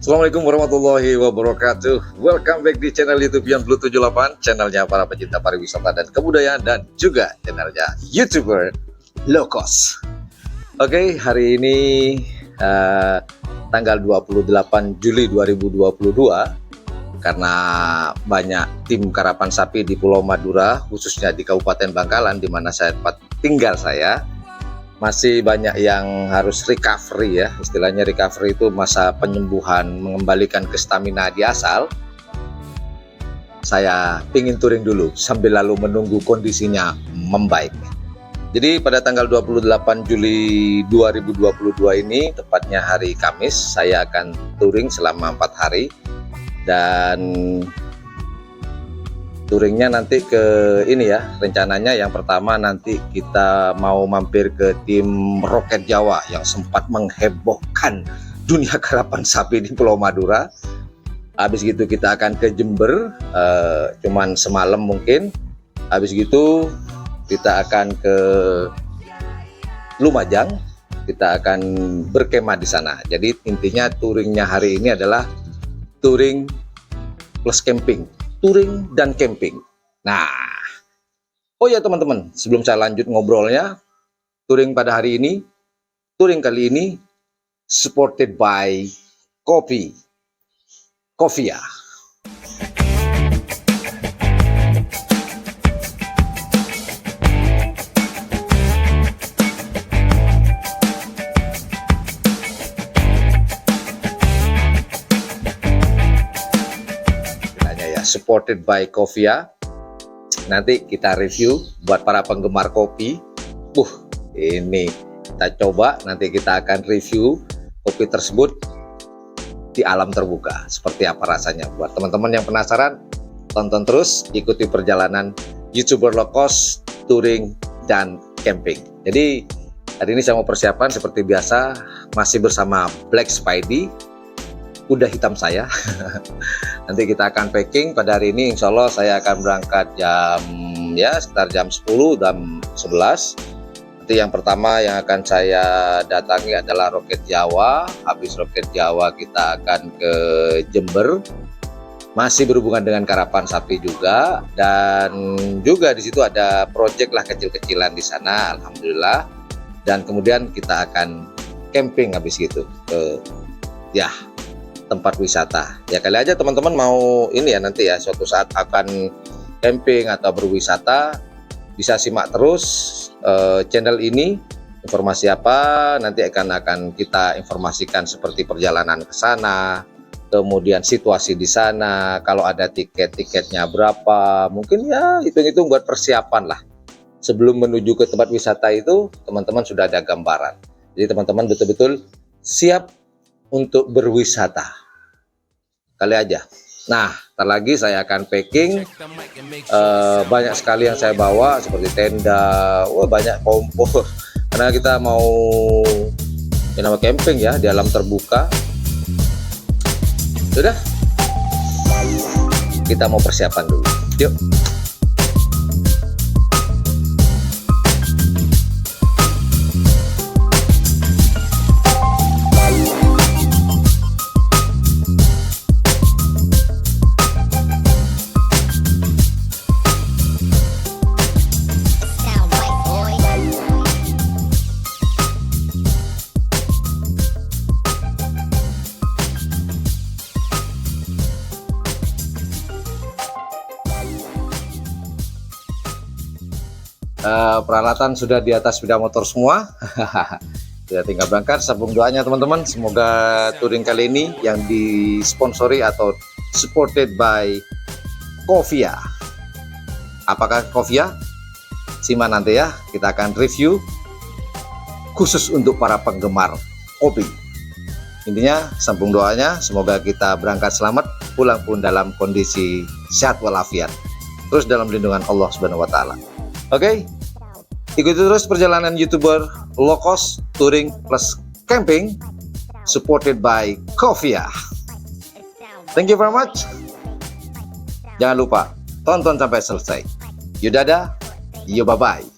Assalamualaikum warahmatullahi wabarakatuh. Welcome back di channel YouTube Yon Blue 78, channelnya para pecinta pariwisata dan kebudayaan, dan juga channelnya YouTuber low cost. Oke, hari ini tanggal 28 Juli 2022, karena banyak tim karapan sapi di Pulau Madura, khususnya di Kabupaten Bangkalan, di mana saya tempat tinggal saya. Masih banyak yang harus recovery ya, istilahnya recovery itu masa penyembuhan, mengembalikan ke stamina di asal. Saya pingin touring dulu sambil lalu menunggu kondisinya membaik. Jadi pada tanggal 28 Juli 2022 ini, tepatnya hari Kamis, saya akan touring selama 4 hari. Dan touringnya nanti ke ini ya, rencananya yang pertama nanti kita mau mampir ke tim Roket Jawa yang sempat menghebohkan dunia karapan sapi di Pulau Madura. Habis gitu kita akan ke Jember, cuman semalam mungkin. Habis gitu kita akan ke Lumajang, kita akan berkemah di sana. Jadi intinya touringnya hari ini adalah touring plus camping. Touring dan camping. Nah, oh ya teman-teman, sebelum saya lanjut ngobrolnya, touring pada hari ini, touring kali ini supported by Coffia. Supported by Coffia. Nanti kita review buat para penggemar kopi. Ini kita coba, nanti kita akan review kopi tersebut di alam terbuka. Seperti apa rasanya? Buat teman-teman yang penasaran, tonton terus, ikuti perjalanan YouTuber low cost, touring dan camping. Jadi hari ini saya mau persiapan seperti biasa, masih bersama Black Spidey, kuda hitam saya. Nanti kita akan packing pada hari ini. Insya Allah saya akan berangkat sekitar jam 10 dan 11. Nanti yang pertama yang akan saya datangi adalah Roket Jawa. Habis Roket Jawa kita akan ke Jember, masih berhubungan dengan karapan sapi juga, dan juga di situ ada project lah kecil-kecilan di sana, alhamdulillah. Dan kemudian kita akan camping habis gitu ke tempat wisata. Ya kali aja teman-teman mau ini ya, nanti ya suatu saat akan camping atau berwisata, bisa simak terus channel ini. Informasi apa nanti akan kita informasikan, seperti perjalanan ke sana, kemudian situasi di sana, kalau ada tiketnya berapa, mungkin ya hitung-hitung buat persiapan lah. Sebelum menuju ke tempat wisata itu teman-teman sudah ada gambaran. Jadi teman-teman betul-betul siap untuk berwisata. Kali aja. Nah, ntar lagi saya akan packing. Banyak sekali yang saya bawa, seperti tenda, banyak kompor. Karena kita mau camping ya, di alam terbuka. Sudah. Kita mau persiapan dulu. Yuk. Peralatan sudah di atas sepeda motor semua. Kita tinggal berangkat. Sabung doanya teman-teman, semoga touring kali ini yang disponsori atau supported by Coffia. Apakah Coffia? Simak nanti ya, kita akan review khusus untuk para penggemar kopi. Intinya sambung doanya, semoga kita berangkat selamat, pulang pun dalam kondisi sehat walafiat, terus dalam lindungan Allah Subhanahu wa taala. Oke, ikuti terus perjalanan YouTuber low cost, touring plus camping, supported by Coffia. Thank you very much. Jangan lupa tonton sampai selesai. Yuk dadah, yuk bye-bye.